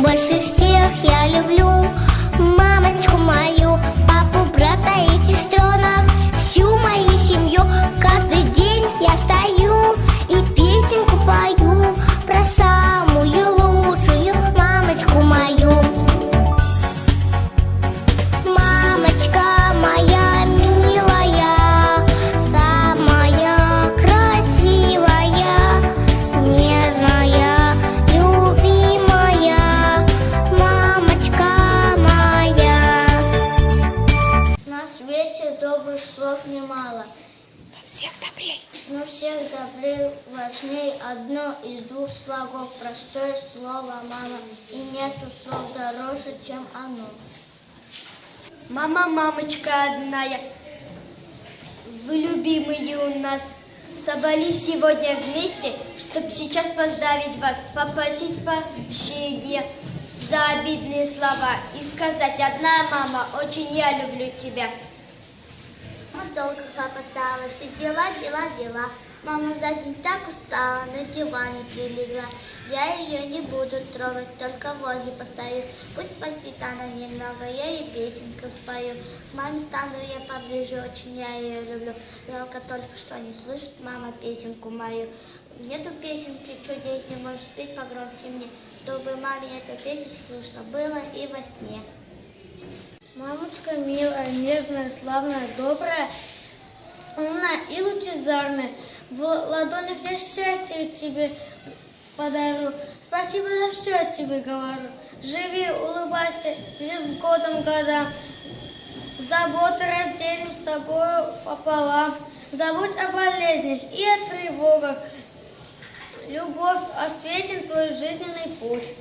Больше всех я люблю мамочку мою, папу, брата и сестренок, всю мою семью. Каждый день я встаю и песенку пою про самую лучшую мамочку мою. Мамочка моя милая, самая красивая, нежная, любимая мамочка моя. На свете добрых слов немало, но всех добрей важней одно из двух слогов. Простое слово «мама», и нету слов дороже, чем оно. Мама, мамочка одная, вы любимые у нас, собрались сегодня вместе, чтобы сейчас поздравить вас, попросить прощения за обидные слова и сказать: одна мама, очень я люблю тебя. Мама долго хлопотала, все дела. Мама за день так устала, на диване прилегла. Я ее не буду трогать, только возле постою. Пусть поспит она немного, я ей песенку спою. К маме стану я поближе, очень я ее люблю. Жалко только, что не слышит мама песенку мою. Нету песенки чудес, не можешь спеть погромче мне, чтобы маме эту песню слышно было и во сне. Мамочка милая, нежная, славная, добрая, умная и лучезарная. В ладонях я счастье тебе подарю. Спасибо за все я тебе говорю. Живи, улыбайся, жив годом годам. Заботы разделим с тобою пополам. Забудь о болезнях и о тревогах. Любовь осветит твой жизненный путь.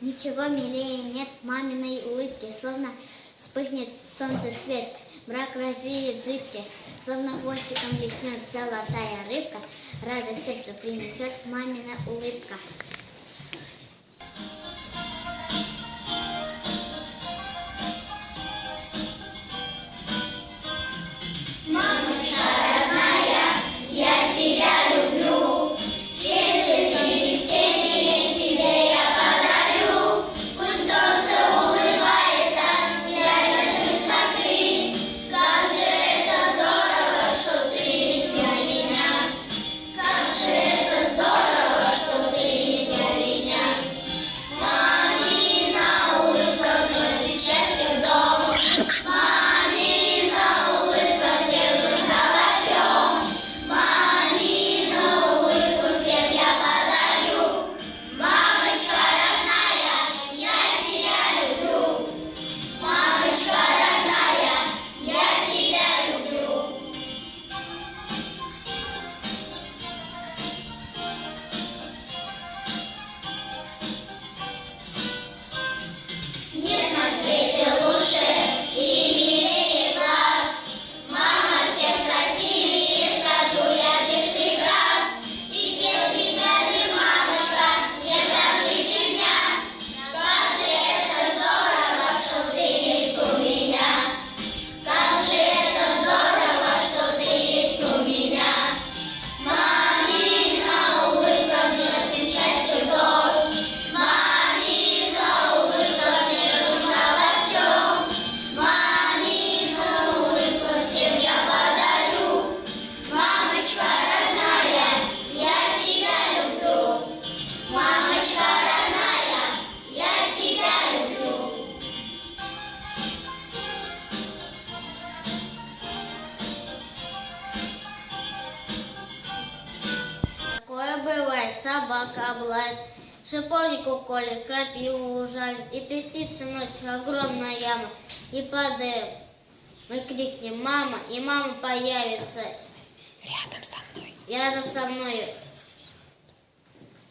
Ничего милее нет маминой улыбки, словно вспыхнет солнцецвет, брак развеет зыбки, словно хвостиком блеснет золотая рыбка, радость сердцу принесет мамина улыбка. Бывает, собака облает, шиповник уколет, крапиву ужалит, и приснится ночью огромная яма, и падаем, мы крикнем «мама», и мама появится рядом со мной.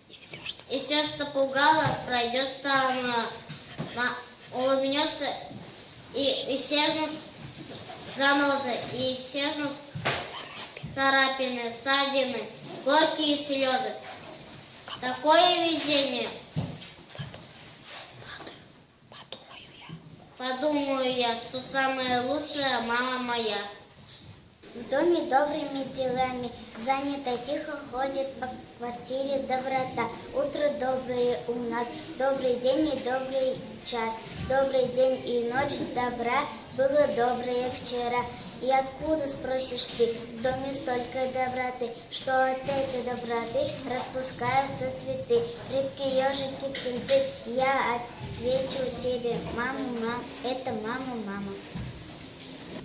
И все, что пугало, пройдет стороной, улыбнется, и исчезнут занозы, и исчезнут царапины, ссадины, горькие слезы. Такое везение. Подумаю я, что самая лучшая мама моя. В доме добрыми делами занято, тихо ходит по квартире доброта. Утро доброе у нас, добрый день и добрый час. Добрый день и ночь добра, было доброе вчера. И откуда, спросишь ты, в доме столько доброты, что от этой доброты распускаются цветы. Рыбки, ежики, птенцы, я отвечу тебе, мама, это мама.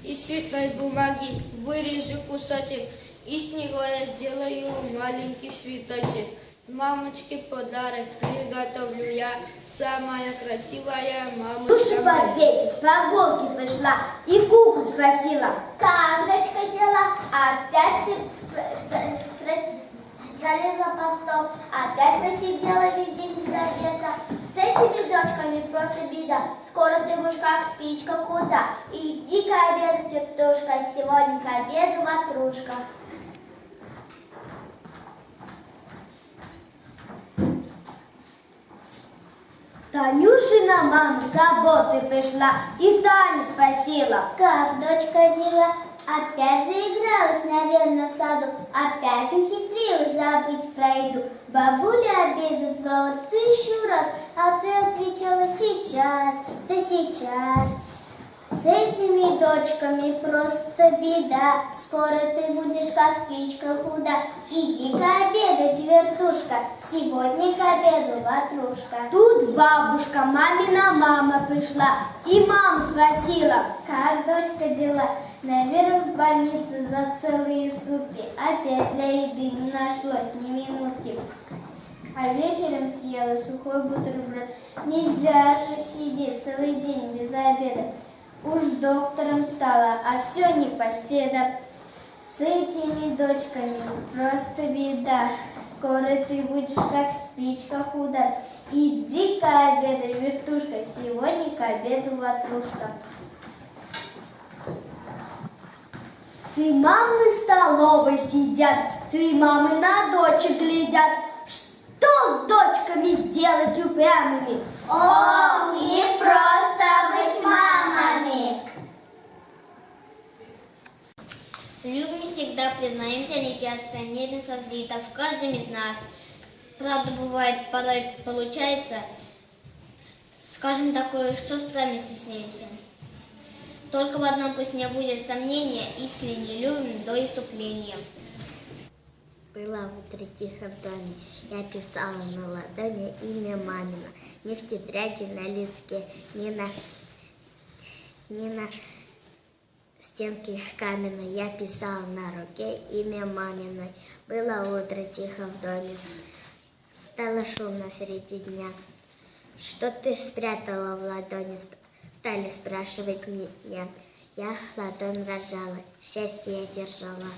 Из цветной бумаги вырежу кусочек, и с него я сделаю маленький цветочек. Мамочке подарок приготовлю я, самая красивая мамочка. Душа под вечер с прогулки пришла и куклу спросила. Как, дочка, дела? Опять садили за постол, опять просидела весь день без обеда. С этими дочками просто беда. Скоро ты будешь как спичка куда. Иди-ка обедать, вертушка, сегодня к обеду ватрушка. Танюшина мама с работы пришла и Таню спросила. Как, дочка, дела? Опять заигралась, наверное, в саду. Опять ухитрилась забыть про еду. Бабуля обедать звала тысячу раз, а ты отвечала сейчас, да сейчас. С этими дочками просто беда. Скоро ты будешь как спичка худа. Иди-ка обедать, вертушка, сегодня к обеду ватрушка. Тут бабушка, мамина мама пришла и маму спросила. Как, дочка, дела? Наверное, в больнице за целые сутки. Опять для еды не нашлось ни минутки. А вечером съела сухой бутерброд. Нельзя же сидеть целый день без обеда. Уж доктором стала, а все непоседа. С этими дочками просто беда. Скоро ты будешь как спичка худа. Иди-ка обедай, вертушка, сегодня к обеду ватрушка. Ты мамы в столовой сидят, ты мамы на дочек глядят. Что с дочками сделать упрямыми? О, не просто быть мамами. Любим всегда, признаемся нечасто, не созлито в каждом из нас. Правда, бывает, порой получается, скажем такое, что с нами стесняемся. Только в одном пусть не будет сомнения, искренне любим до иступления. Было утро тихо в доме, я писала на ладони имя мамино. Не в тетради на листке, не на стенке каменной. Я писала на руке имя маминой. Было утро тихо в доме, стало шумно среди дня. Что ты спрятала в ладони? Стали спрашивать меня. Я ладонь разжала, счастье я держала.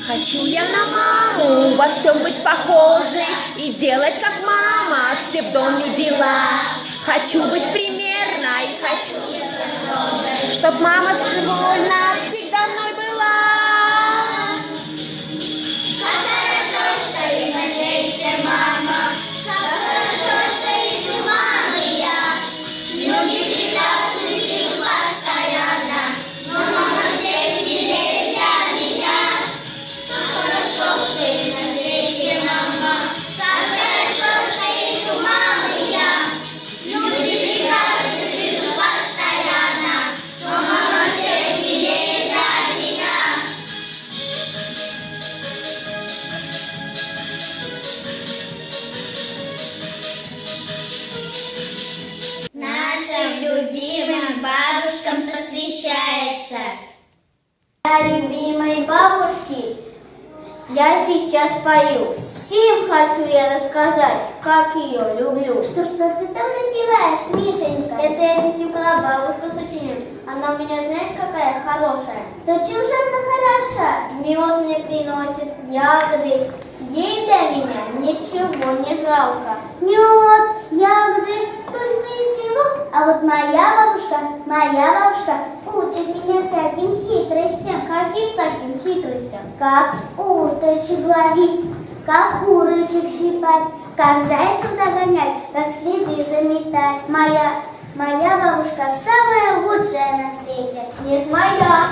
Хочу я на маму во всем быть похожей и делать как мама все в доме дела. Хочу быть примерной, хочу, чтоб мама всегда мной была. Как хорошо, что и на свете мама, как хорошо, что есть у мамы я. Люди прекрасны, Я сейчас пою. Всем хочу я рассказать, как ее люблю. Что ты там напеваешь, Мишенька? Это я песню про бабушку сочиню. Она у меня, знаешь, какая хорошая? Да чем же она хороша? Мед мне приносит, ягоды. Ей для меня ничего не жалко. Мед, ягоды, только и всего. А вот моя бабушка учит меня всяким хитростям. Каким таким хитростям? Как уточек ловить, как курочек щипать, как зайцев догонять, как следы заметать. Моя бабушка самая лучшая на свете. Нет, моя.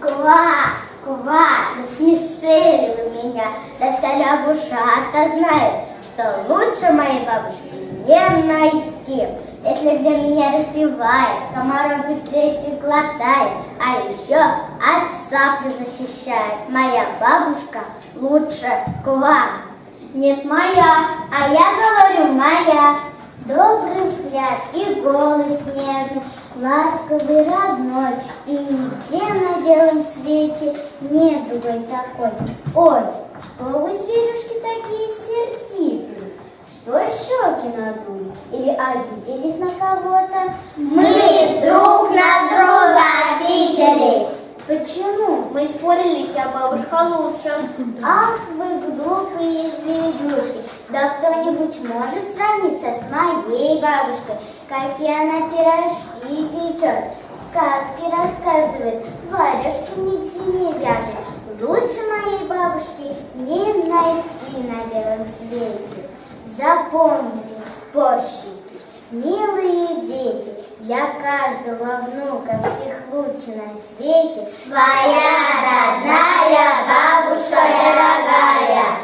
Ква, рассмешили вы меня. Да вся лягушата знает, что лучше моей бабушки не найти. Если для меня распевает, комаров быстрее глотает, а еще от цапли защищает. Моя бабушка лучше Ква. Нет, моя, а я говорю моя. Добрый взгляд и голос нежный, ласковый, родной, и нигде на белом свете нет другой такой. Ой, что вы, зверюшки, такие сердитые? Что щеки надули? Или обиделись на кого-то? Мы друг на друга обиделись. Почему? Мы спорили, чья бабушка лучше. Ах, вы глупые зверюшки. Да кто-нибудь может сравниться с моей бабушкой? Какие она пирожки печет, сказки рассказывает, варежки мне к зиме вяжет. Лучше моей бабушки не найти на белом свете. Запомните, спорщики, милые дети, для каждого внука всех лучше на свете своя родная бабушка дорогая.